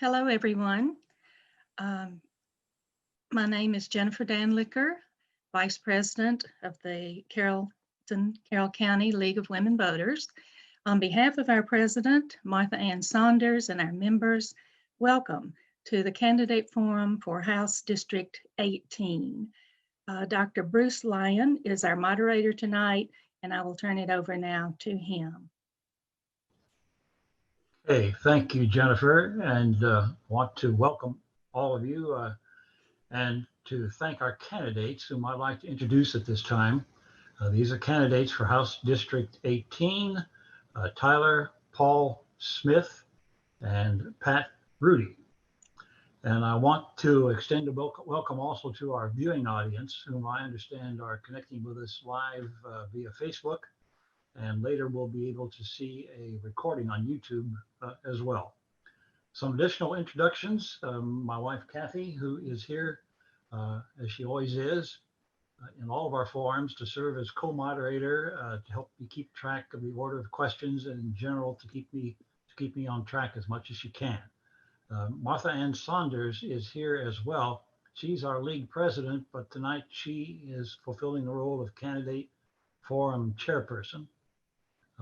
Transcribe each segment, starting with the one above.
Hello, everyone. Um, my name is Jennifer Danlicker, Vice President of the Carrollton, Carroll County League of Women Voters. On behalf of our President, Martha Ann Saunders, and our members, welcome to the Candidate Forum for House District 18. Dr. Bruce Lyon is our moderator tonight, and I will turn it over now to him. Hey, thank you, Jennifer, and want to welcome all of you and to thank our candidates whom I'd like to introduce at this time. These are candidates for House District 18, Tyler Paul Smith and Pat Rudy. And I want to extend a welcome also to our viewing audience, whom I understand are connecting with us live via Facebook. And later we'll be able to see a recording on YouTube as well. Some additional introductions. My wife, Kathy, who is here, as she always is, in all of our forums to serve as co-moderator to help me keep track of the order of questions and in general to keep me on track as much as she can. Martha Ann Saunders is here as well. She's our league president, but tonight she is fulfilling the role of candidate forum chairperson.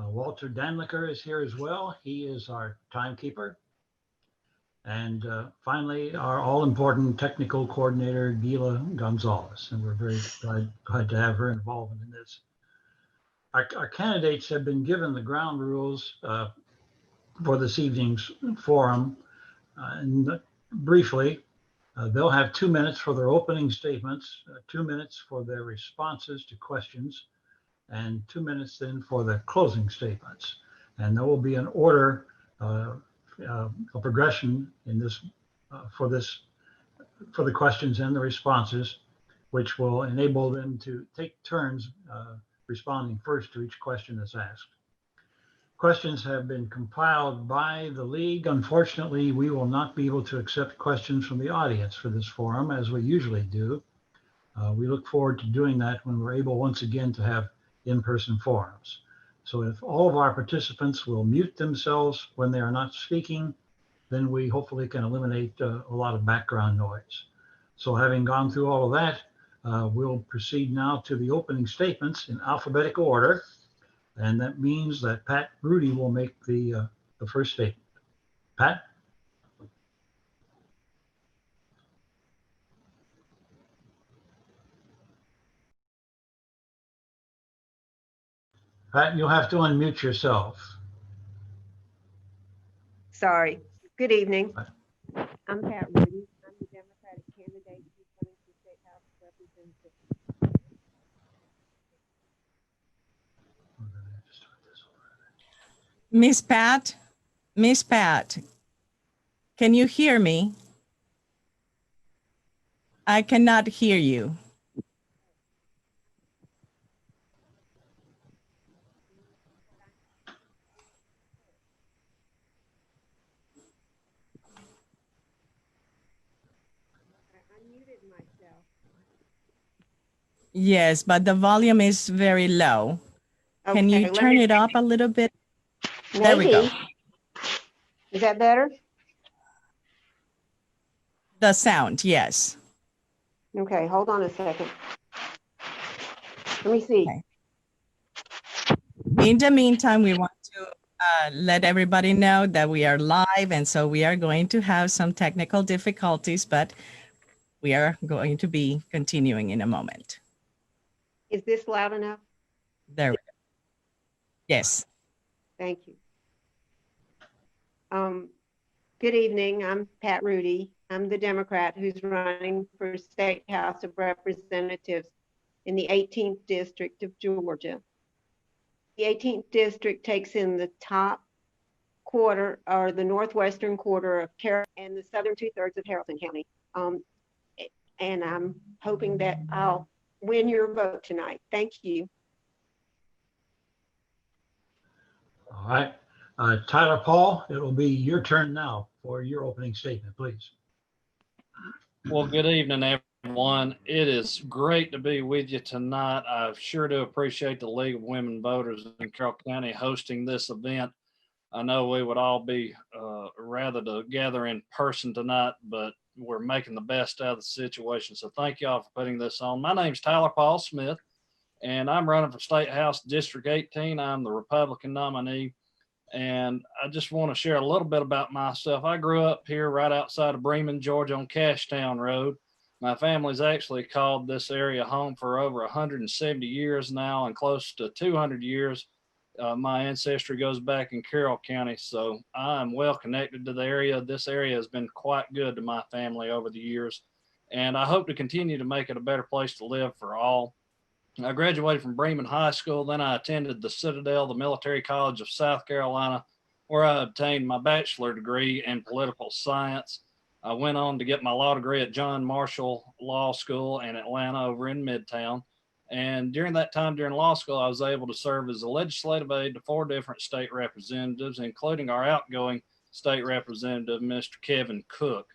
Walter Danlicker is here as well. He is our timekeeper. And finally, our all-important technical coordinator, Gila Gonzalez. And we're very glad to have her involved in this. Our candidates have been given the ground rules for this evening's forum. And briefly, they'll have 2 minutes for their opening statements, 2 minutes for their responses to questions, and 2 minutes then for the closing statements. And there will be an order, a progression in this, for the questions and the responses, which will enable them to take turns responding first to each question that's asked. Questions have been compiled by the league. Unfortunately, we will not be able to accept questions from the audience for this forum as we usually do. We look forward to doing that when we're able once again to have in-person forums. So if all of our participants will mute themselves when they are not speaking, then we hopefully can eliminate a lot of background noise. So having gone through all of that, we'll proceed now to the opening statements in alphabetical order. And that means that Pat Rudy will make the first statement. Pat? Pat, you'll have to unmute yourself. Sorry. Good evening. I'm Pat Rudy. I'm the Democratic candidate who's running for State House of Representatives. Miss Pat, can you hear me? I cannot hear you. Yes, but the volume is very low. Okay, Can you turn it up a little bit? Maybe. There we go. Is that better? The sound, yes. Okay, hold on a second. Let me see. Okay. In the meantime, we want to let everybody know that we are live, and so we are going to have some technical difficulties, but we are going to be continuing in a moment. Is this loud enough? There we go. Yes. Thank you. Good evening. I'm Pat Rudy. I'm the Democrat who's running for State House of Representatives in the 18th District of Georgia. The 18th District takes in the top quarter or the northwestern quarter of Carroll and the southern 2/3 of Carrollton County. And I'm hoping that I'll win your vote tonight. Thank you. All right. Tyler Paul, it will be your turn now for your opening statement, please. Well, good evening, everyone. It is great to be with you tonight. I sure do appreciate the League of Women Voters in Carroll County hosting this event. I know we would all be rather to gather in person tonight, but we're making the best out of the situation. So thank y'all for putting this on. My name's Tyler Paul Smith, and I'm running for State House District 18. I'm the Republican nominee. And I just want to share a little bit about myself. I grew up here right outside of Bremen, Georgia on Cashtown Road. My family's actually called this area home for over 170 years now, and close to 200 years. My ancestry goes back in Carroll County, so I'm well connected to the area. This area has been quite good to my family over the years, and I hope to continue to make it a better place to live for all. I graduated from Bremen High School. Then I attended the Citadel, the Military College of South Carolina, where I obtained my bachelor degree in political science. I went on to get my law degree at John Marshall Law School in Atlanta over in Midtown. And during that time during law school, I was able to serve as a legislative aide to 4 different state representatives, including our outgoing state representative, Mr. Kevin Cook.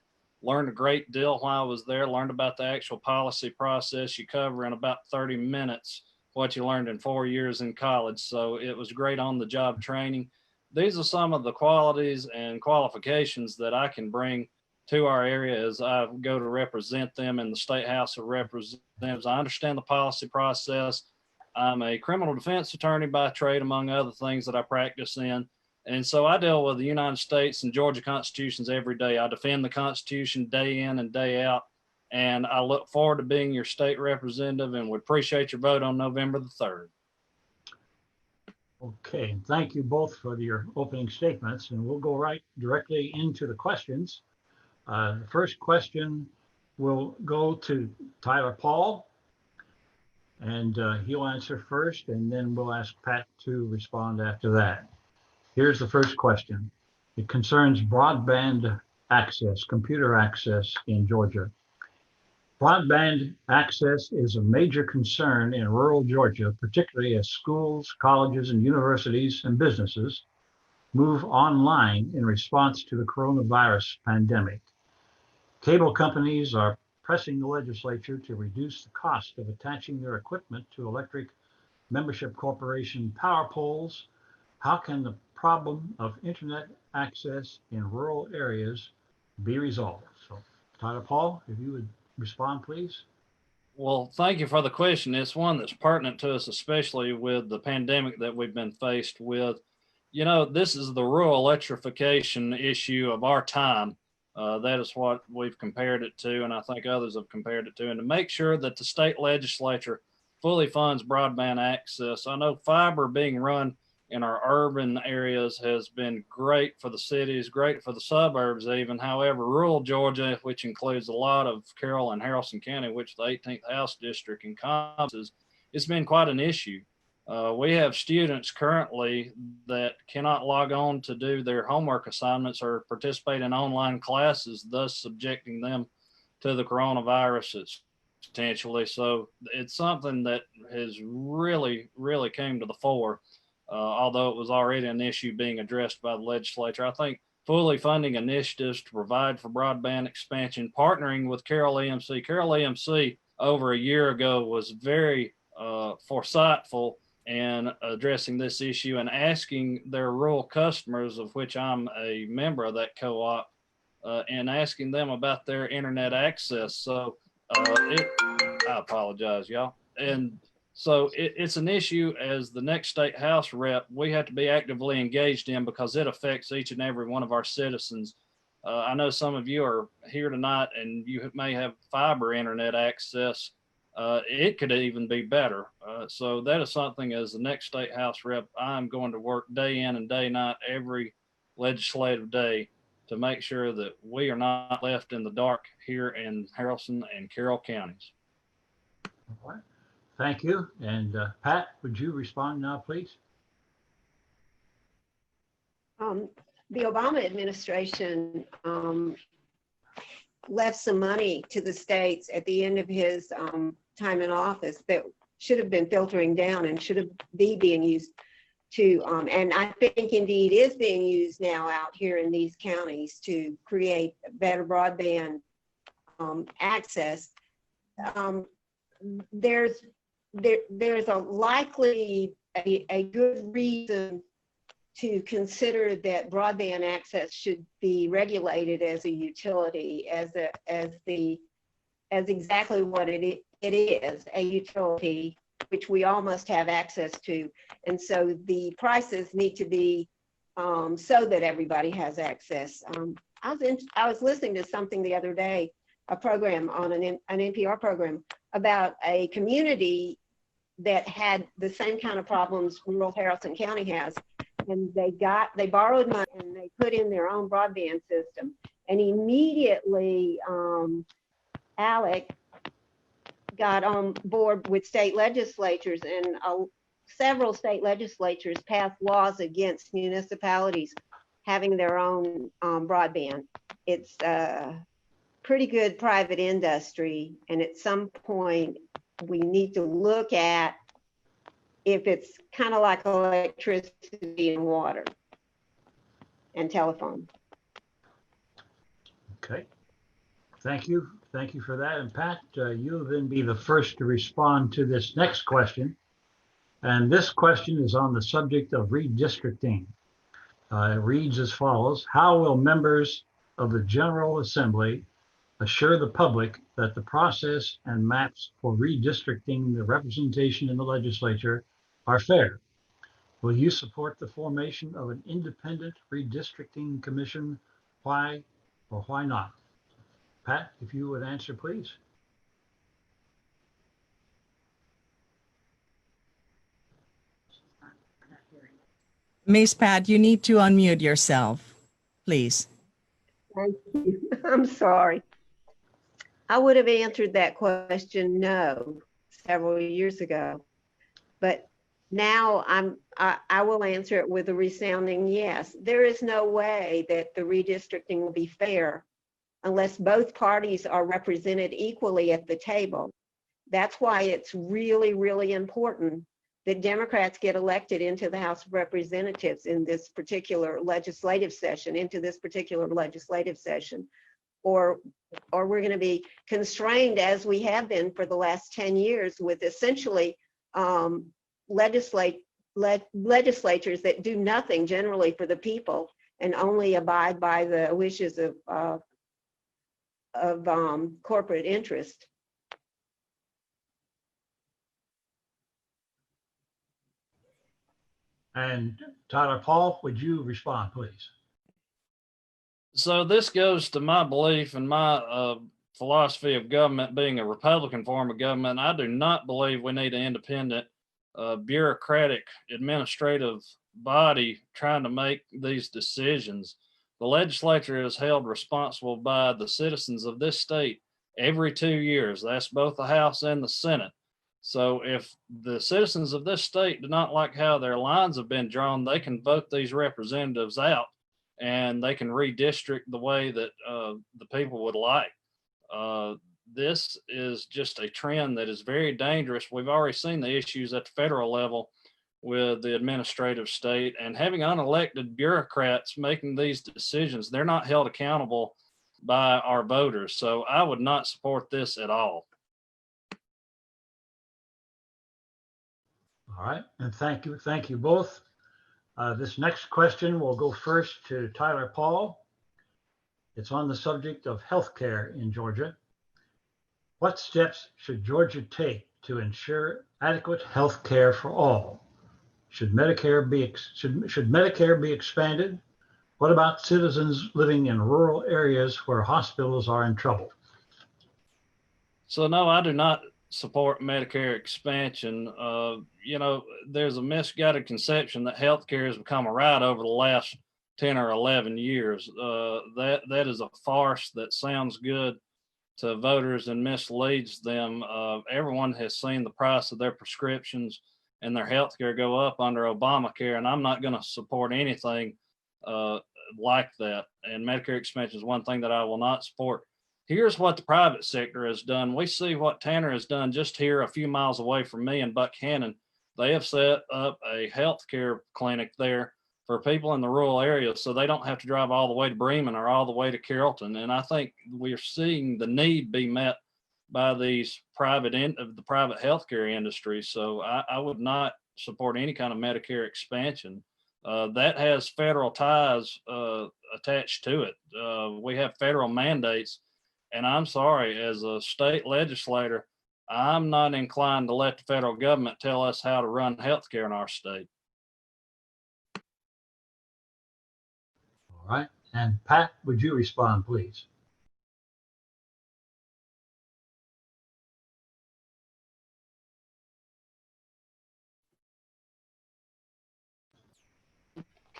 Learned a great deal while I was there, learned about the actual policy process you cover in about 30 minutes, what you learned in 4 years in college. So it was great on the job training. These are some of the qualities and qualifications that I can bring to our area as I go to represent them in the State House of Representatives. I understand the policy process. I'm a criminal defense attorney by trade, among other things that I practice in. And so I deal with the United States and Georgia constitutions every day. I defend the Constitution day in and day out. And I look forward to being your state representative and would appreciate your vote on November the 3rd. Okay, thank you both for your opening statements, and we'll go right directly into the questions. The first question will go to Tyler Paul, and he'll answer first, and then we'll ask Pat to respond after that. Here's the first question. It concerns broadband access, computer access in Georgia. Broadband access is a major concern in rural Georgia, particularly as schools, colleges, and universities and businesses move online in response to the coronavirus pandemic. Cable companies are pressing the legislature to reduce the cost of attaching their equipment to electric membership corporation power poles. How can the problem of internet access in rural areas be resolved? So, Tyler Paul, if you would respond, please. Well, thank you for the question. It's one that's pertinent to us, especially with the pandemic that we've been faced with. You know, this is the rural electrification issue of our time. That is what we've compared it to, and I think others have compared it to. And to make sure that the state legislature fully funds broadband access, I know fiber being run in our urban areas has been great for the cities, great for the suburbs even. However, rural Georgia, which includes a lot of Carroll and Harrison County, which the 18th House District encompasses, it's been quite an issue. We have students currently that cannot log on to do their homework assignments or participate in online classes, thus subjecting them to the coronavirus potentially. So it's something that has really came to the fore. Although it was already an issue being addressed by the legislature. I think fully funding initiatives to provide for broadband expansion, partnering with Carroll EMC. Carroll EMC over a year ago was very foresightful in addressing this issue and asking their rural customers, of which I'm a member of that co-op, and asking them about their internet access. So I apologize, y'all. And so it's an issue as the next state house rep, we have to be actively engaged in because it affects each and every one of our citizens. I know some of you are here tonight and you may have fiber internet access. It could even be better. So that is something as the next state house rep, I'm going to work day in and day night every legislative day to make sure that we are not left in the dark here in Harrison and Carroll counties. All right. Thank you. And Pat, would you respond now, please? The Obama administration left some money to the states at the end of his time in office that should have been filtering down and should be being used to, and I think indeed is being used now out here in these counties to create better broadband access. There's a likely a good reason to consider that broadband access should be regulated as a utility, as exactly what it is, a utility, which we all must have access to. And so the prices need to be so that everybody has access. I was listening to something the other day, a program on an NPR program about a community that had the same kind of problems rural Carrollton County has. And they borrowed money and they put in their own broadband system. And immediately, Alec got on board with state legislatures, and several state legislatures passed laws against municipalities having their own broadband. It's a pretty good private industry, and at some point we need to look at if it's kind of like electricity and water and telephone. Okay. Thank you. Thank you for that. And Pat, you'll then be the first to respond to this next question. And this question is on the subject of redistricting. It reads as follows: how will members of the General Assembly assure the public that the process and maps for redistricting the representation in the legislature are fair? Will you support the formation of an independent redistricting commission? Why or why not? Pat, if you would answer, please. Miss Pat, you need to unmute yourself, please. Thank you. I'm sorry. I would have answered that question no several years ago, but now I will answer it with a resounding yes. There is no way that the redistricting will be fair unless both parties are represented equally at the table. That's why it's really, really important that Democrats get elected into the House of Representatives in this particular legislative session, or we're going to be constrained, as we have been for the last 10 years, with essentially legislatures that do nothing generally for the people and only abide by the wishes of corporate interest. And Tyler Paul, would you respond, please? So this goes to my belief and my philosophy of government being a Republican form of government. I do not believe we need an independent bureaucratic administrative body trying to make these decisions. The legislature is held responsible by the citizens of this state every 2 years. That's both the House and the Senate. So if the citizens of this state do not like how their lines have been drawn, they can vote these representatives out and they can redistrict the way that the people would like. This is just a trend that is very dangerous. We've already seen the issues at the federal level with the administrative state, and having unelected bureaucrats making these decisions, they're not held accountable by our voters. So I would not support this at all. All right, and thank you both. This next question will go first to Tyler Paul. It's on the subject of healthcare in Georgia. What steps should Georgia take to ensure adequate health care for all? Should Medicare be expanded? What about citizens living in rural areas where hospitals are in trouble? So no, I do not support Medicare expansion. There's a misguided conception that healthcare has become a right over the last 10 or 11 years. That is a farce that sounds good to voters and misleads them. Everyone has seen the price of their prescriptions and their healthcare go up under Obamacare, and I'm not going to support anything like that. And Medicare expansion is one thing that I will not support. Here's what the private sector has done. We see what Tanner has done just here a few miles away from me in Buckhannon. They have set up a healthcare clinic there for people in the rural areas so they don't have to drive all the way to Bremen or all the way to Carrollton. And I think we're seeing the need be met by these private healthcare industry. So I would not support any kind of Medicare expansion. that has federal ties attached to it. We have federal mandates, and I'm sorry, as a state legislator, I'm not inclined to let the federal government tell us how to run healthcare in our state. All right. And Pat, would you respond, please?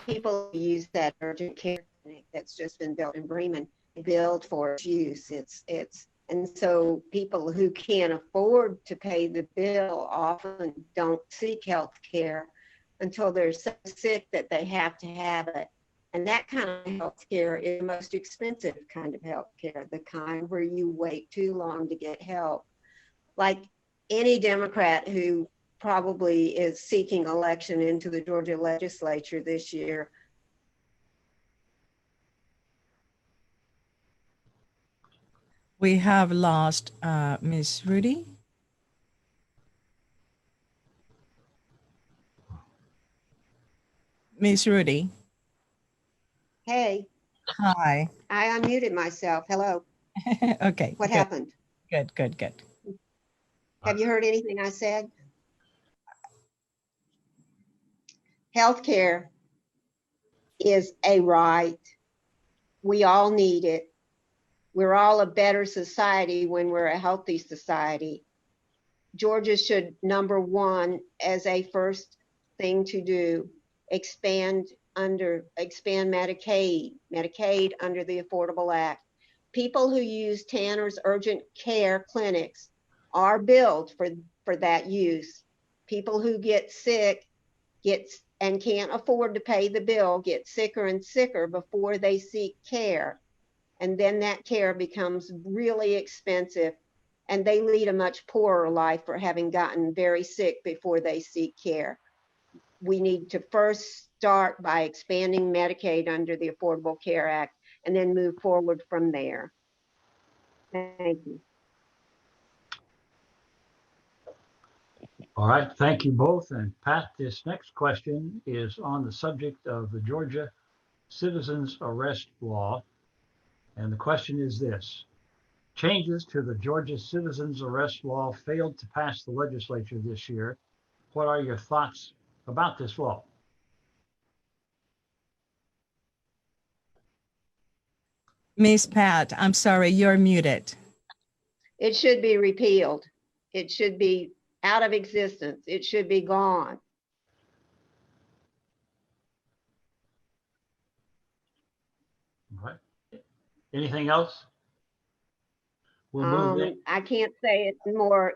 People use that urgent care clinic that's just been built in Bremen, built for its use. And so people who can't afford to pay the bill often don't seek health care until they're so sick that they have to have it. And that kind of health care is the most expensive kind of health care, the kind where you wait too long to get help. Like any Democrat who probably is seeking election into the Georgia legislature this year. We have lost Miss Rudy. Miss Rudy. Hey, Hi. I unmuted myself. Hello. Okay. What good, happened? Good. Have you heard anything I said? Healthcare is a right. We all need it. We're all a better society when we're a healthy society. Georgia should, number one, as a first thing to do, expand Medicaid under the Affordable Act. People who use Tanner's urgent care clinics are billed for that use. People who get sick and can't afford to pay the bill get sicker and sicker before they seek care. And then that care becomes really expensive, and they lead a much poorer life for having gotten very sick before they seek care. We need to first start by expanding Medicaid under the Affordable Care Act and then move forward from there. Thank you. All right. Thank you both. And Pat, this next question is on the subject of the Georgia citizens arrest law. And the question is this: changes to the Georgia citizens arrest law failed to pass the legislature this year. What are your thoughts about this law? Miss Pat, I'm sorry, you're muted. It should be repealed. It should be out of existence. It should be gone. All right. Anything else? We'll move in. I can't say it more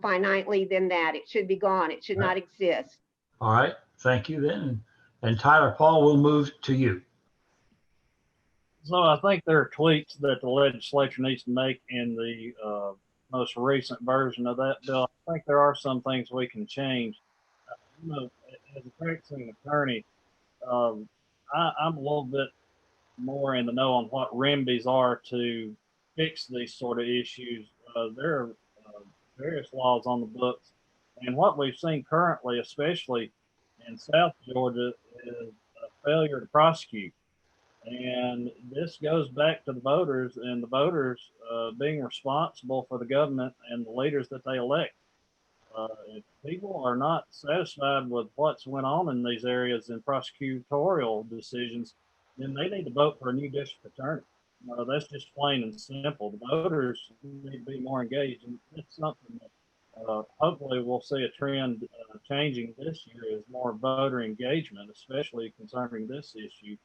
finitely than that. It should be gone. It should not exist. All right. Thank you then. And Tyler Paul, will move to you. So I think there are tweaks that the legislature needs to make in the most recent version of that bill. I think there are some things we can change. You know, as a practicing attorney, I'm a little bit more in the know on what remedies are to fix these sort of issues. There are various laws on the books, and what we've seen currently, especially in South Georgia, is a failure to prosecute. And this goes back to the voters, and the voters being responsible for the government and the leaders that they elect. If people are not satisfied with what's went on in these areas in prosecutorial decisions, then they need to vote for a new district attorney. That's just plain and simple. The voters need to be more engaged, and it's something that hopefully we'll see a trend changing this year is more voter engagement, especially concerning this issue.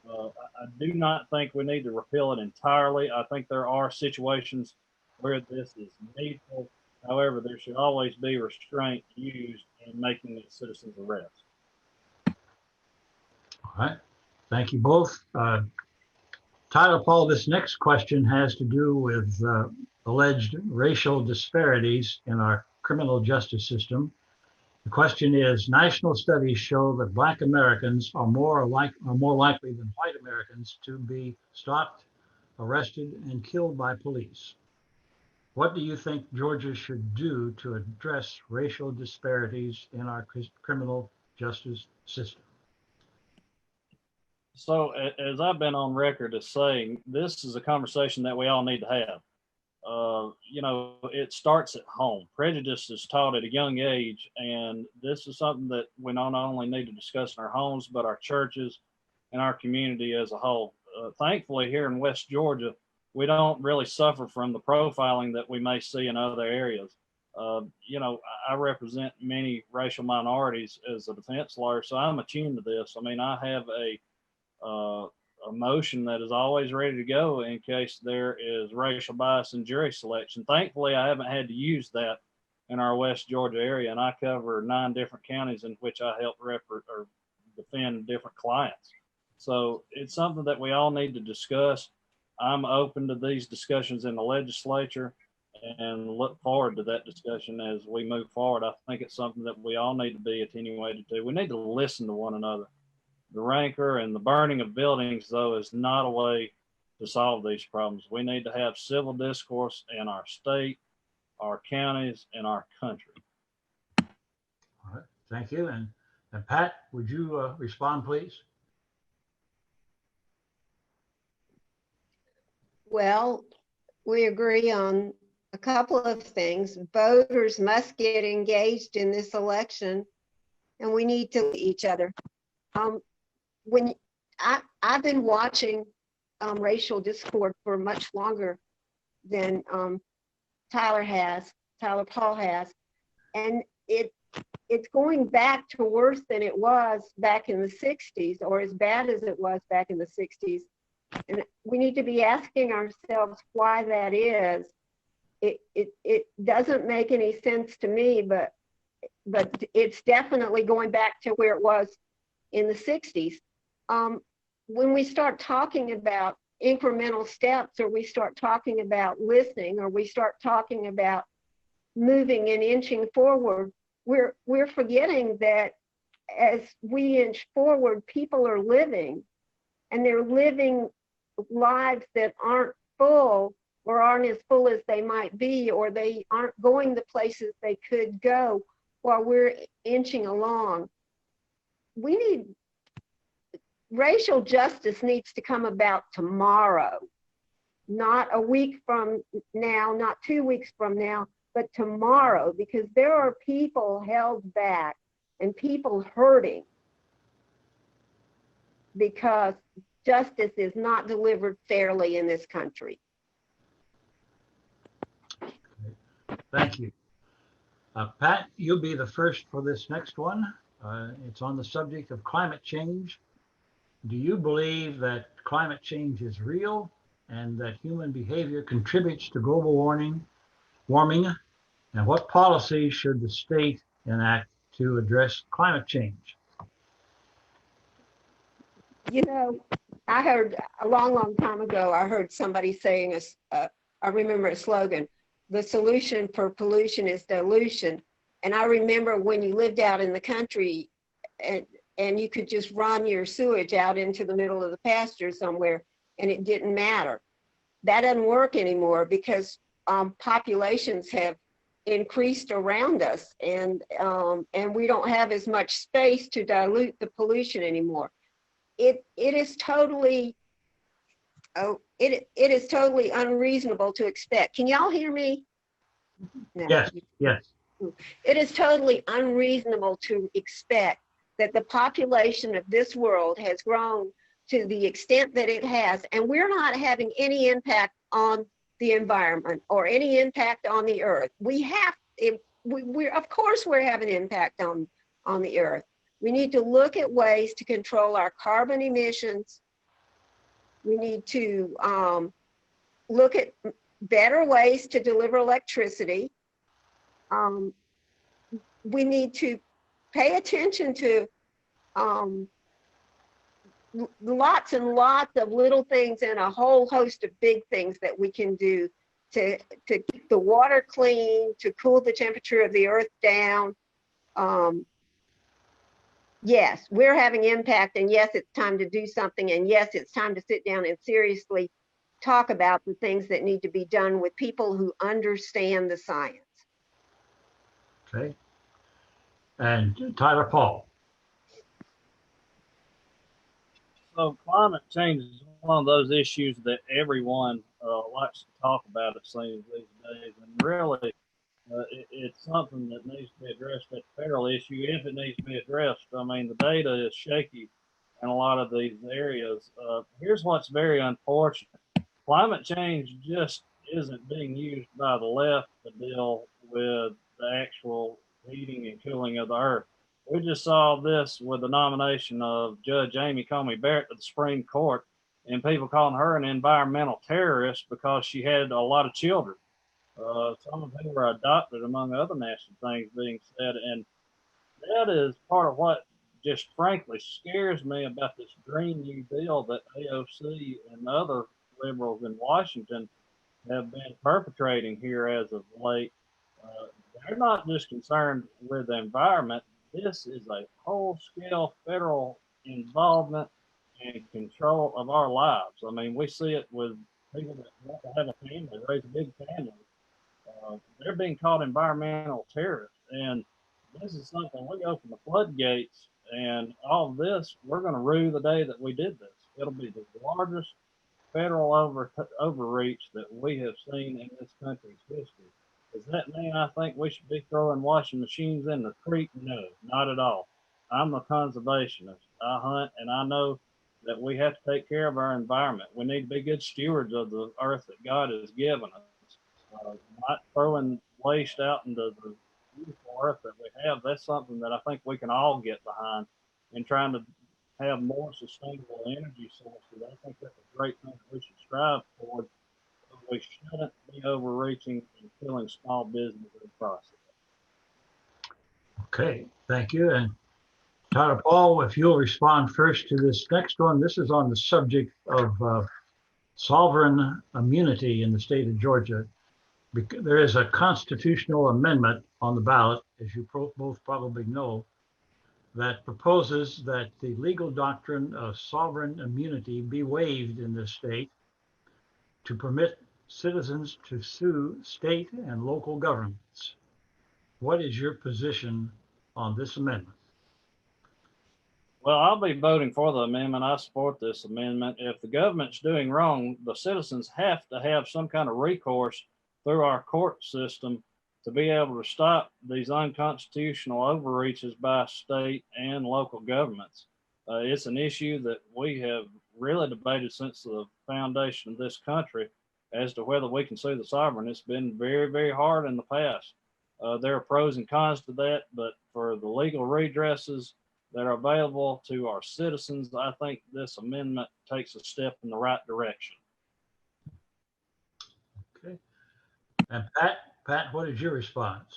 I do not think we need to repeal it entirely. I think there are situations where this is needful. However, there should always be restraint used in making a citizen's arrest. All right. Thank you both. Tyler Paul, this next question has to do with alleged racial disparities in our criminal justice system. The question is: national studies show that Black Americans are more likely than white Americans to be stopped, arrested, and killed by police. What do you think Georgia should do to address racial disparities in our criminal justice system? So as I've been on record as saying, this is a conversation that we all need to have. It starts at home. Prejudice is taught at a young age, and this is something that we not only need to discuss in our homes, but our churches and our community as a whole. Thankfully, here in West Georgia, we don't really suffer from the profiling that we may see in other areas. I represent many racial minorities as a defense lawyer, so I'm attuned to this. I mean, I have a motion that is always ready to go in case there is racial bias in jury selection. Thankfully, I haven't had to use that in our West Georgia area, and I cover 9 different counties in which I help or defend different clients. So it's something that we all need to discuss. I'm open to these discussions in the legislature and look forward to that discussion as we move forward. I think it's something that we all need to be attenuated to. We need to listen to one another. The rancor and the burning of buildings, though, is not a way to solve these problems. We need to have civil discourse in our state, our counties, and our country. All right, thank you. And Pat, would you respond, please? Well, we agree on a couple of things. Voters must get engaged in this election, and we need to each other. I've been watching racial discord for much longer than Tyler Paul has, and it's going back to worse than it was back in the 60s, or as bad as it was back in the 60s. And we need to be asking ourselves why that is. It doesn't make any sense to me, but it's definitely going back to where it was in the 60s. When we start talking about incremental steps, or we start talking about listening, or we start talking about moving and inching forward, we're forgetting that as we inch forward, people are living, and they're living lives that aren't full, or aren't as full as they might be, or they aren't going the places they could go while we're inching along. Racial justice needs to come about tomorrow, not a week from now, not 2 weeks from now, but tomorrow, because there are people held back and people hurting because justice is not delivered fairly in this country. Thank you. Pat, you'll be the first for this next one. It's on the subject of climate change. Do you believe that climate change is real and that human behavior contributes to global warming? And what policies should the state enact to address climate change? You know, I heard a long time ago, I heard somebody saying, I remember a slogan, the solution for pollution is dilution. And I remember when you lived out in the country and you could just run your sewage out into the middle of the pasture somewhere and it didn't matter. That doesn't work anymore because populations have increased around us, and we don't have as much space to dilute the pollution anymore. It is totally unreasonable to expect. Can y'all hear me? No. Yes. It is totally unreasonable to expect that the population of this world has grown to the extent that it has, and we're not having any impact on the environment or any impact on the earth. Of course we're having impact on the earth. We need to look at ways to control our carbon emissions. We need to look at better ways to deliver electricity. We need to pay attention to lots and lots of little things and a whole host of big things that we can do to keep the water clean, to cool the temperature of the earth down. Yes, we're having impact, and yes, it's time to do something, and yes, it's time to sit down and seriously talk about the things that need to be done with people who understand the science. Okay. And Tyler Paul. So climate change is one of those issues that everyone likes to talk about, it seems, these days. And really, it's something that needs to be addressed at the federal issue if it needs to be addressed. I mean, the data is shaky in a lot of these areas. Here's what's very unfortunate. Climate change just isn't being used by the left to deal with the actual heating and cooling of the earth. We just saw this with the nomination of Judge Amy Coney Barrett to the Supreme Court, and people calling her an environmental terrorist because she had a lot of children, some of whom were adopted, among other nasty things being said. And that is part of what just frankly scares me about this Green New Deal that AOC and other liberals in Washington have been perpetrating here as of late. They're not just concerned with the environment. This is a whole-scale federal involvement and control of our lives. I mean, we see it with people that want to have a family, raise a big family. They're being called environmental terrorists. And this is something we open the floodgates, and all of this, we're going to rue the day that we did this. It'll be the largest federal overreach that we have seen in this country's history. Does that mean I think we should be throwing washing machines in the creek? No, not at all. I'm a conservationist. I hunt, and I know that we have to take care of our environment. We need to be good stewards of the earth that God has given us. Not throwing waste out into the beautiful earth that we have. That's something that I think we can all get behind, and trying to have more sustainable energy sources. I think that's a great thing that we should strive toward. We shouldn't be overreaching and killing small business in the process. Okay, thank you. And Tyler Paul, if you'll respond first to this next one. This is on the subject of sovereign immunity in the state of Georgia. There is a constitutional amendment on the ballot, as you both probably know, that proposes that the legal doctrine of sovereign immunity be waived in this state to permit citizens to sue state and local governments. What is your position on this amendment? Well, I'll be voting for the amendment. I support this amendment. If the government's doing wrong, the citizens have to have some kind of recourse through our court system to be able to stop these unconstitutional overreaches by state and local governments. It's an issue that we have really debated since the foundation of this country as to whether we can sue the sovereign. It's been very, very hard in the past. There are pros and cons to that, but for the legal redresses that are available to our citizens, I think this amendment takes a step in the right direction. Okay. And Pat, what is your response?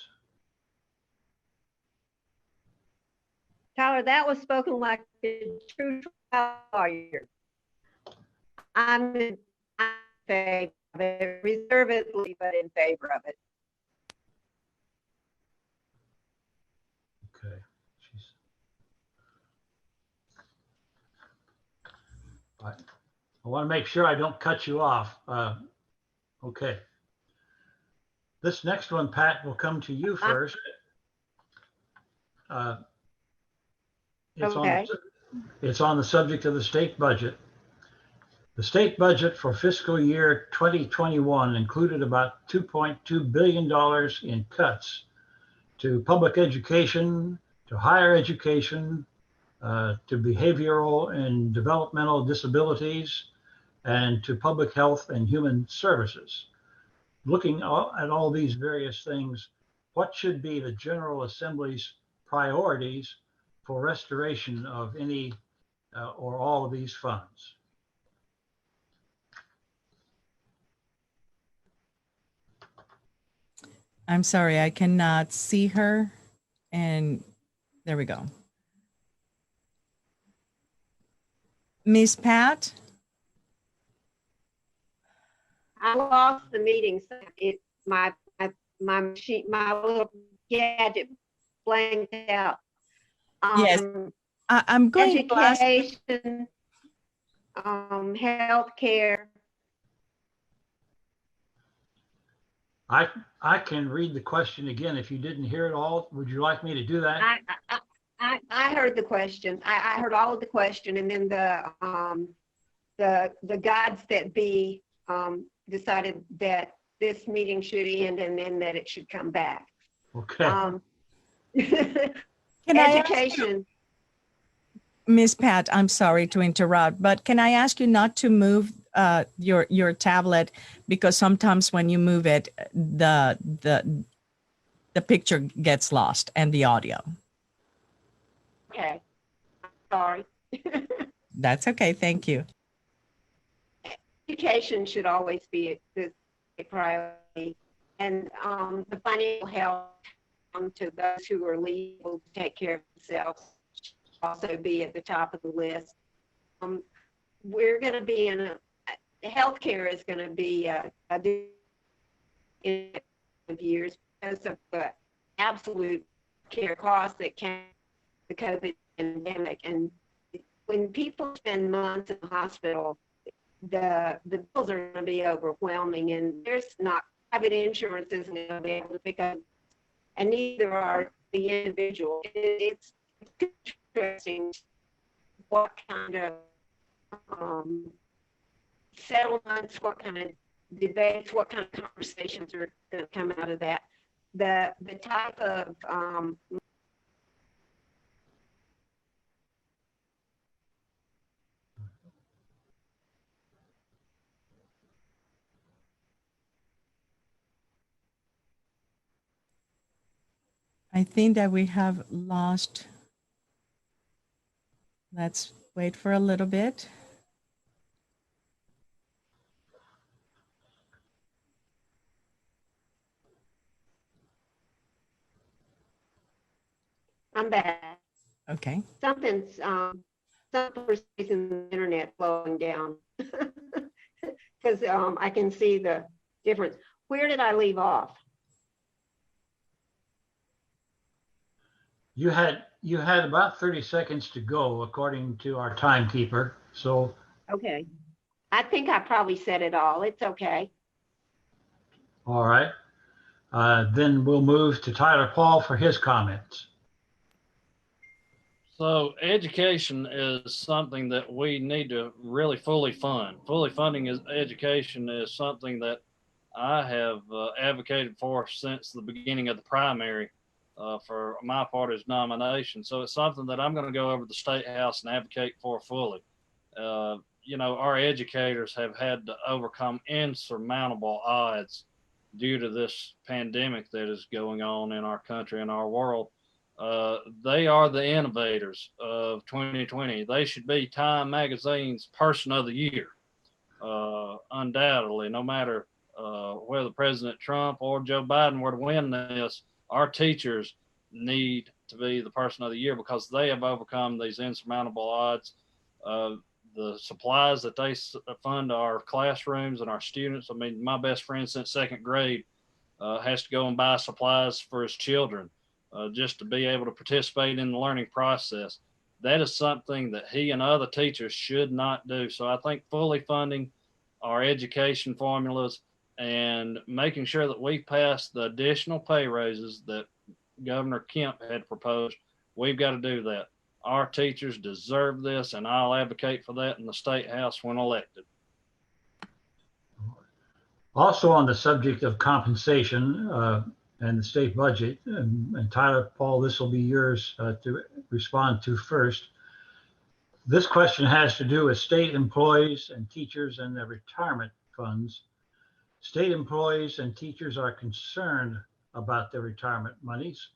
Tyler, that was spoken like a true lawyer. I'm in favor of it, reservedly, but in favor of it. Okay. I want to make sure I don't cut you off. Okay. This next one, Pat, will come to you first. It's on the subject of the state budget. The state budget for fiscal year 2021 included about $2.2 billion in cuts to public education, to higher education, to behavioral and developmental disabilities, and to public health and human services. Looking at all these various things, what should be the General Assembly's priorities for restoration of any or all of these funds? I'm sorry, I cannot see her. And there we go. Miss Pat? I lost the meeting, so my machine, my little gadget blanked out. Yes, I'm going to ask. Education, healthcare. I can read the question again if you didn't hear it all. Would you like me to do that? I heard the question. I heard all of the question, and then the gods that be decided that this meeting should end and then that it should come back. Okay. Can I ask you, Education. Miss Pat, I'm sorry to interrupt, but can I ask you not to move your tablet, because sometimes when you move it, the picture gets lost and the audio. Okay. Sorry. That's okay. Thank you. Education should always be a priority, and the financial help to those who are able to take care of themselves should also be at the top of the list. We're going to be in healthcare is going to be in years because of the absolute care costs that came with the COVID pandemic. And when people spend months in the hospital, the bills are going to be overwhelming, and there's not private insurance isn't going to be able to pick up, and neither are the individual. It's interesting what kind of settlements, what kind of debates, what kind of conversations are going to come out of that. The type of I think that we have lost. Let's wait for a little bit. I'm back. Okay. Something's some reason the internet slowing down because I can see the difference. Where did I leave off? You had about 30 seconds to go according to our timekeeper. So, Okay. I think I probably said it all. It's okay. all right. Then we'll move to Tyler Paul for his comments. So education is something that we need to really fully fund. Fully funding education is something that I have advocated for since the beginning of the primary for my party's nomination. So it's something that I'm going to go over to the State House and advocate for fully. You know, our educators have had to overcome insurmountable odds due to this pandemic that is going on in our country and our world. They are the innovators of 2020. They should be Time Magazine's Person of the Year, undoubtedly, no matter whether President Trump or Joe Biden were to win this. Our teachers need to be the Person of the Year because they have overcome these insurmountable odds. The supplies that they fund our classrooms and our students. I mean, my best friend since second grade has to go and buy supplies for his children just to be able to participate in the learning process. That is something that he and other teachers should not do. So I think fully funding our education formulas and making sure that we pass the additional pay raises that Governor Kemp had proposed, we've got to do that. Our teachers deserve this, and I'll advocate for that in the State House when elected. Also on the subject of compensation and the state budget, and Tyler Paul, this will be yours to respond to first. This question has to do with state employees and teachers and their retirement funds. State employees and teachers are concerned about their retirement monies.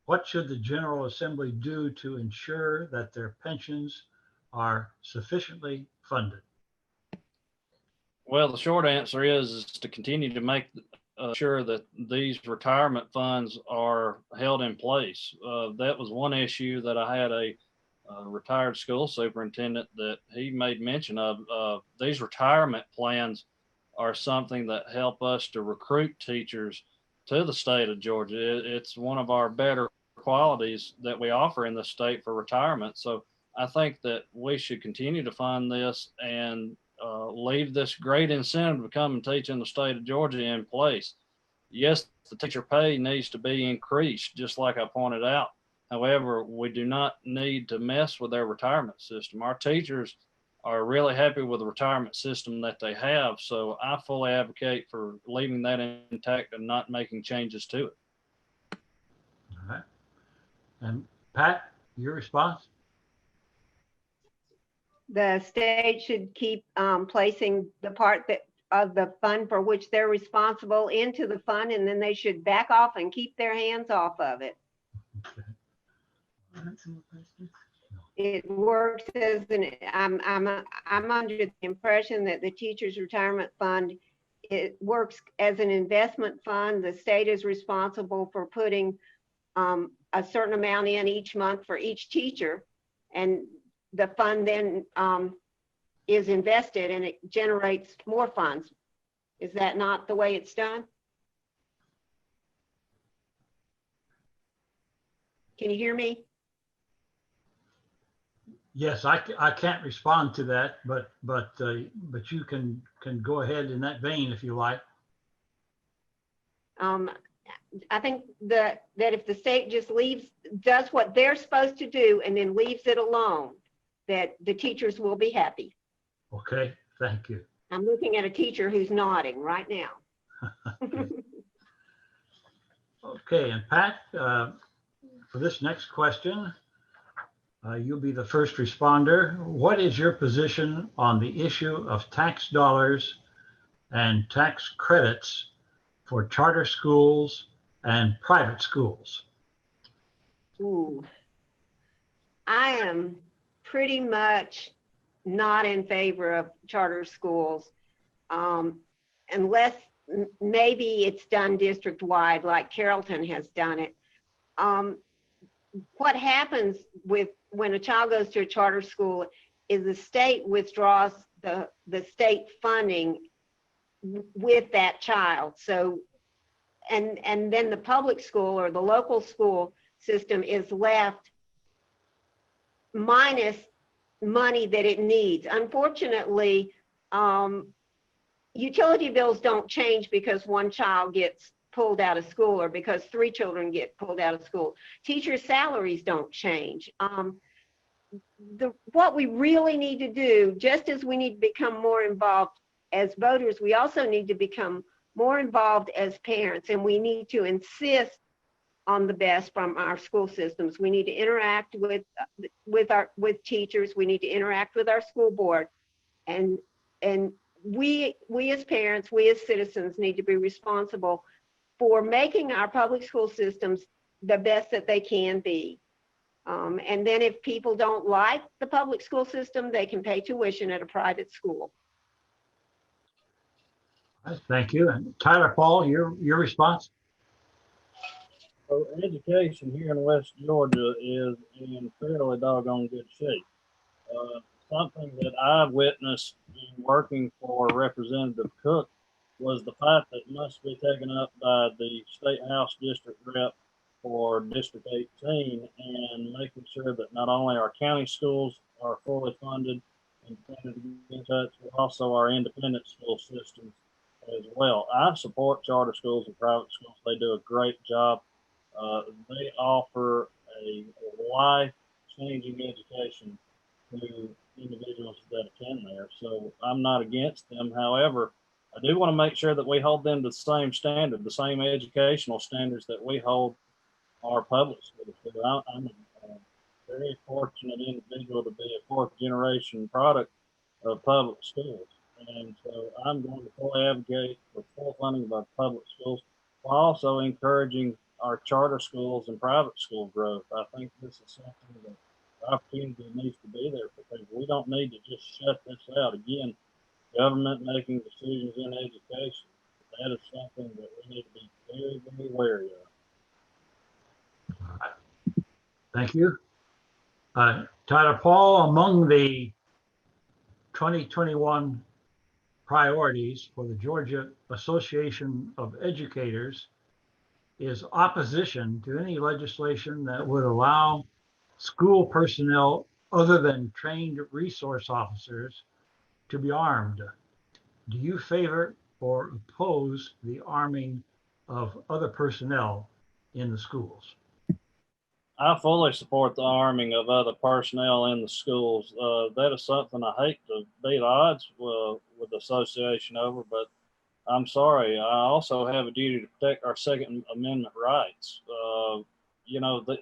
What should the General Assembly do to ensure that their pensions are sufficiently funded? Well, the short answer is to continue to make sure that these retirement funds are held in place. That was one issue that I had a retired school superintendent that he made mention of. These retirement plans are something that help us to recruit teachers to the state of Georgia. It's one of our better qualities that we offer in the state for retirement. So I think that we should continue to fund this and leave this great incentive to come and teach in the state of Georgia in place. Yes, the teacher pay needs to be increased, just like I pointed out. However, we do not need to mess with their retirement system. Our teachers are really happy with the retirement system that they have. So I fully advocate for leaving that intact and not making changes to it. All right. And Pat, your response? The state should keep placing the part that of the fund for which they're responsible into the fund, and then they should back off and keep their hands off of it. It works as an, I'm under the impression that the teachers' retirement fund, it works as an investment fund. The state is responsible for putting a certain amount in each month for each teacher, and the fund then is invested and it generates more funds. Is that not the way it's done? Can you hear me? Yes, I can't respond to that, but you can go ahead in that vein if you like. I think that if the state just does what they're supposed to do and then leaves it alone, that the teachers will be happy. Okay, thank you. I'm looking at a teacher who's nodding right now. Okay, and Pat, for this next question, you'll be the first responder. What is your position on the issue of tax dollars and tax credits for charter schools and private schools? Ooh. I am pretty much not in favor of charter schools, unless maybe it's done district-wide like Carrollton has done it. What happens when a child goes to a charter school is the state withdraws the state funding with that child. So, and then the public school or the local school system is left minus money that it needs. Unfortunately, utility bills don't change because one child gets pulled out of school or because 3 children get pulled out of school. Teachers' salaries don't change. What we really need to do, just as we need to become more involved as voters, we also need to become more involved as parents, and we need to insist on the best from our school systems. We need to interact with teachers. We need to interact with our school board, and we as parents, we as citizens need to be responsible for making our public school systems the best that they can be. And then if people don't like the public school system, they can pay tuition at a private school. Thank you. And Tyler Paul, your response? So education here in West Georgia is in fairly doggone good shape. Something that I've witnessed in working for Representative Cook was the fight that must be taken up by the State House District Rep for District 18 and making sure that not only our county schools are fully funded and funded in touch, but also our independent school systems as well. I support charter schools and private schools. They do a great job. They offer a life-changing education to individuals that attend there. So I'm not against them. However, I do want to make sure that we hold them to the same standard, the same educational standards that we hold our public schools to. I'm a very fortunate individual to be a 4th generation product of public schools. And so I'm going to fully advocate for full funding of our public schools while also encouraging our charter schools and private school growth. I think this is something that opportunity needs to be there for people. We don't need to just shut this out. Again, government making decisions in education, that is something that we need to be very, very wary of. Thank you. Tyler Paul, among the 2021 priorities for the Georgia Association of Educators is opposition to any legislation that would allow school personnel other than trained resource officers to be armed. Do you favor or oppose the arming of other personnel in the schools? I fully support the arming of other personnel in the schools. That is something I hate to beat odds with the association over, but I'm sorry. I also have a duty to protect our Second Amendment rights.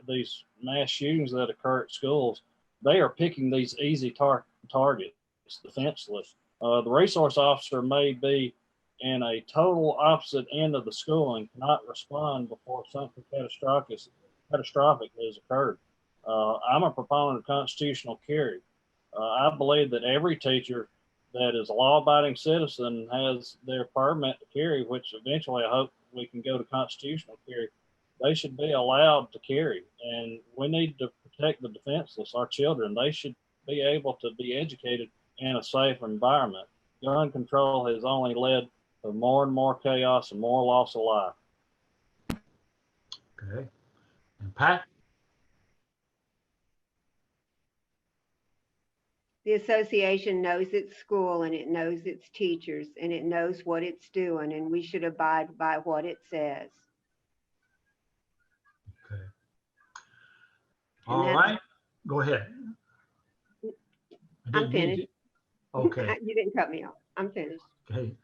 These mass shootings that occur at schools, they are picking these easy targets, defenseless. The resource officer may be in a total opposite end of the school and cannot respond before something catastrophic has occurred. I'm a proponent of constitutional carry. I believe that every teacher that is a law-abiding citizen has their permit to carry, which eventually I hope we can go to constitutional carry. They should be allowed to carry, and we need to protect the defenseless, our children. They should be able to be educated in a safe environment. Gun control has only led to more and more chaos and more loss of life. Okay. And Pat? The association knows its school and it knows its teachers and it knows what it's doing, and we should abide by what it says. Okay. And All right. Go ahead. I'm finished. Okay. You didn't cut me off. I'm finished. Okay.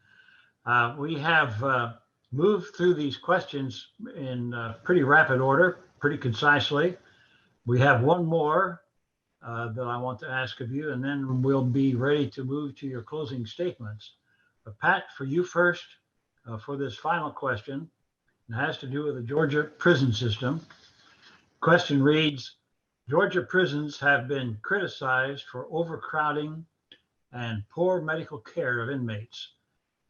We have moved through these questions in pretty rapid order, pretty concisely. We have one more that I want to ask of you, and then we'll be ready to move to your closing statements. But Pat, for you first, for this final question, it has to do with the Georgia prison system. Question reads, Georgia prisons have been criticized for overcrowding and poor medical care of inmates,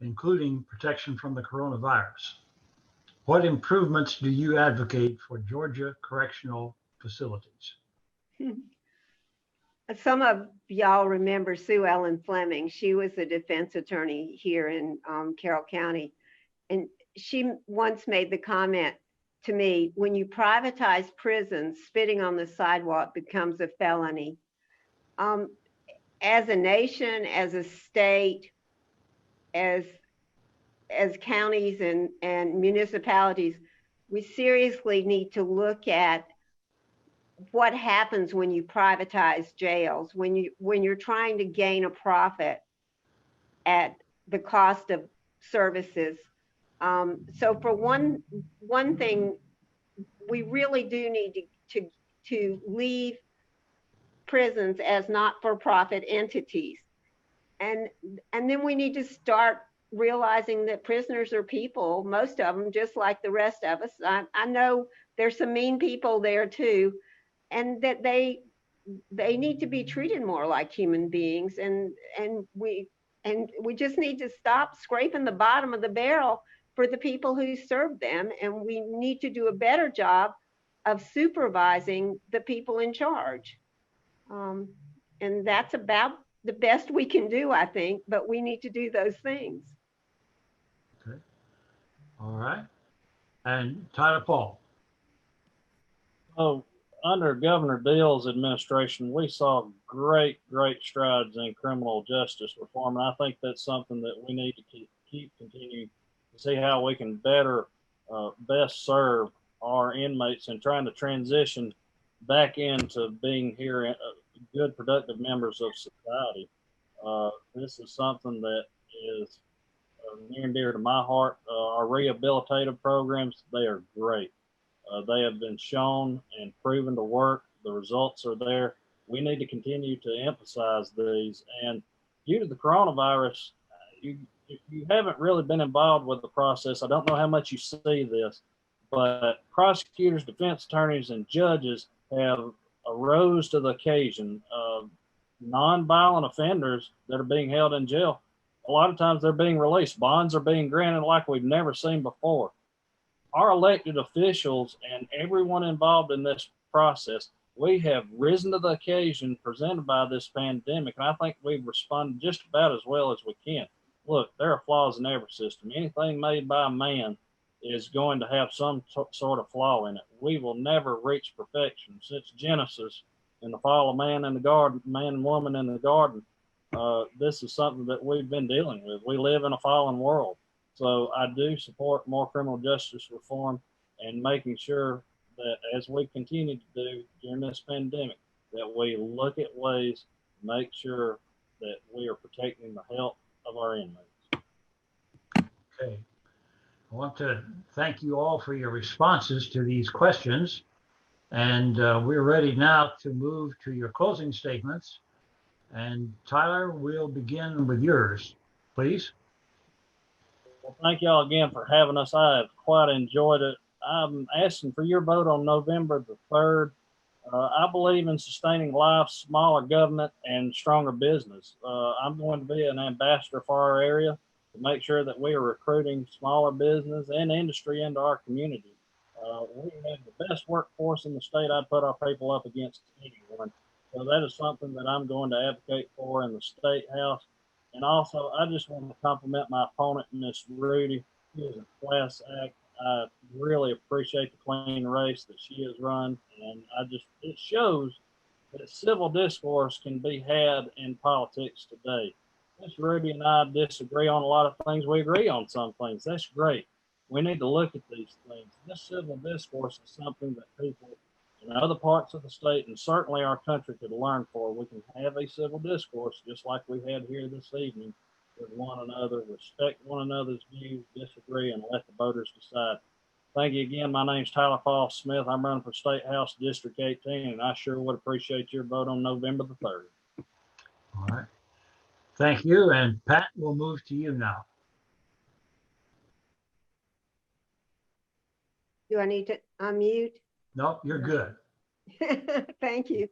including protection from the coronavirus. What improvements do you advocate for Georgia correctional facilities? Some of y'all remember Sue Ellen Fleming. She was a defense attorney here in Carroll County. And she once made the comment to me, when you privatize prisons, spitting on the sidewalk becomes a felony. As a nation, as a state, as counties and municipalities, we seriously need to look at what happens when you privatize jails, when you're trying to gain a profit at the cost of services. So for one thing, we really do need to leave prisons as not-for-profit entities, and then we need to start realizing that prisoners are people, most of them, just like the rest of us. I know there's some mean people there too, and that they need to be treated more like human beings, and we just need to stop scraping the bottom of the barrel for the people who serve them, and we need to do a better job of supervising the people in charge. And that's about the best we can do, I think, but we need to do those things. Okay. All right. And Tyler Paul. Oh, under Governor Deal's administration, we saw great strides in criminal justice reform. And I think that's something that we need to keep continuing to see how we can best serve our inmates and trying to transition back into being here good, productive members of society. This is something that is near and dear to my heart. Our rehabilitative programs, they are great. They have been shown and proven to work. The results are there. We need to continue to emphasize these. And due to the coronavirus, if you haven't really been involved with the process, I don't know how much you see this, but prosecutors, defense attorneys, and judges have arose to the occasion. Nonviolent offenders that are being held in jail, a lot of times they're being released. Bonds are being granted like we've never seen before. Our elected officials and everyone involved in this process, we have risen to the occasion presented by this pandemic, and I think we've responded just about as well as we can. Look, there are flaws in every system. Anything made by man is going to have some sort of flaw in it. We will never reach perfection. Since Genesis, in the fall of man in the garden, man and woman in the garden, this is something that we've been dealing with. We live in a fallen world. So I do support more criminal justice reform and making sure that as we continue to do during this pandemic, that we look at ways to make sure that we are protecting the health of our inmates. Okay. I want to thank you all for your responses to these questions. And we're ready now to move to your closing statements. And Tyler, we'll begin with yours, please. Well, thank y'all again for having us. I have quite enjoyed it. I'm asking for your vote on November the 3rd. I believe in sustaining life, smaller government, and stronger business. I'm going to be an ambassador for our area to make sure that we are recruiting smaller business and industry into our community. We have the best workforce in the state. I'd put our people up against anyone. So that is something that I'm going to advocate for in the state house. And also, I just want to compliment my opponent, Miss Rudy. She is a class act. I really appreciate the clean race that she has run, and it shows that civil discourse can be had in politics today. Miss Ruby and I disagree on a lot of things. We agree on some things. That's great. We need to look at these things. This civil discourse is something that people in other parts of the state and certainly our country could learn for. We can have a civil discourse just like we had here this evening with one another, respect one another's views, disagree, and let the voters decide. Thank you again. My name's Tyler Paul Smith. I'm running for State House District 18, and I sure would appreciate your vote on November the 3rd. All right. Thank you. And Pat, we'll move to you now. Do I need to unmute? No, you're good. Thank you.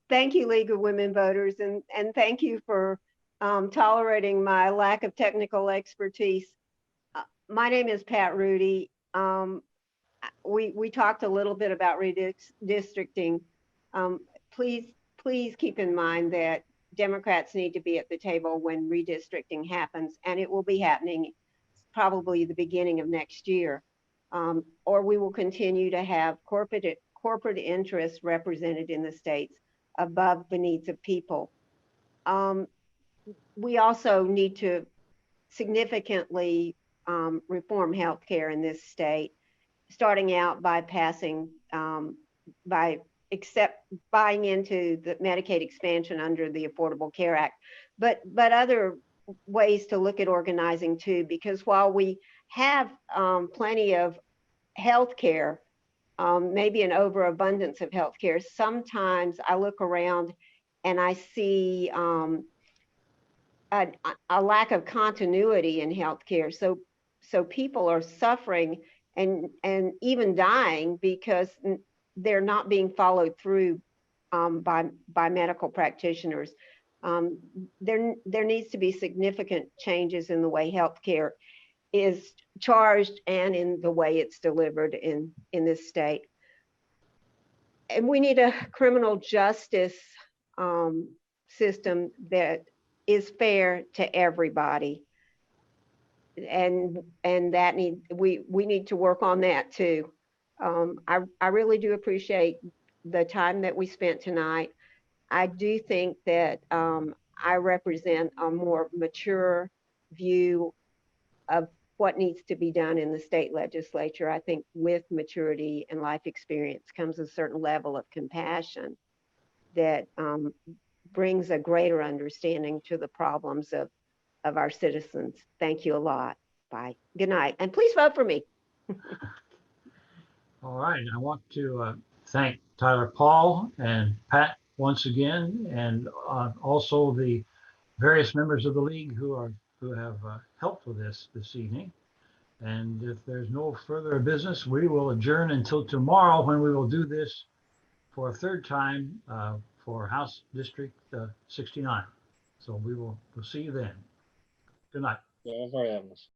Thank you, League of Women Voters, and thank you for tolerating my lack of technical expertise. My name is Pat Rudy. We talked a little bit about redistricting. Please keep in mind that Democrats need to be at the table when redistricting happens, and it will be happening probably the beginning of next year. Or we will continue to have corporate interests represented in the states above the needs of people. We also need to significantly reform healthcare in this state, starting out by buying into the Medicaid expansion under the Affordable Care Act, but other ways to look at organizing too, because while we have plenty of healthcare, maybe an overabundance of healthcare, sometimes I look around and I see a lack of continuity in healthcare. So people are suffering and even dying because they're not being followed through by medical practitioners. There needs to be significant changes in the way healthcare is charged and in the way it's delivered in this state. And we need a criminal justice system that is fair to everybody. And that we need to work on that too. I really do appreciate the time that we spent tonight. I do think that I represent a more mature view of what needs to be done in the state legislature. I think with maturity and life experience comes a certain level of compassion that brings a greater understanding to the problems of our citizens. Thank you a lot. Bye. Good night. And please vote for me. All right. I want to thank Tyler Paul and Pat once again, and also the various members of the league who have helped with this evening. And if there's no further business, we will adjourn until tomorrow, when we will do this for a third time for House District 69. So we'll see you then. Good night. Yeah, for having us.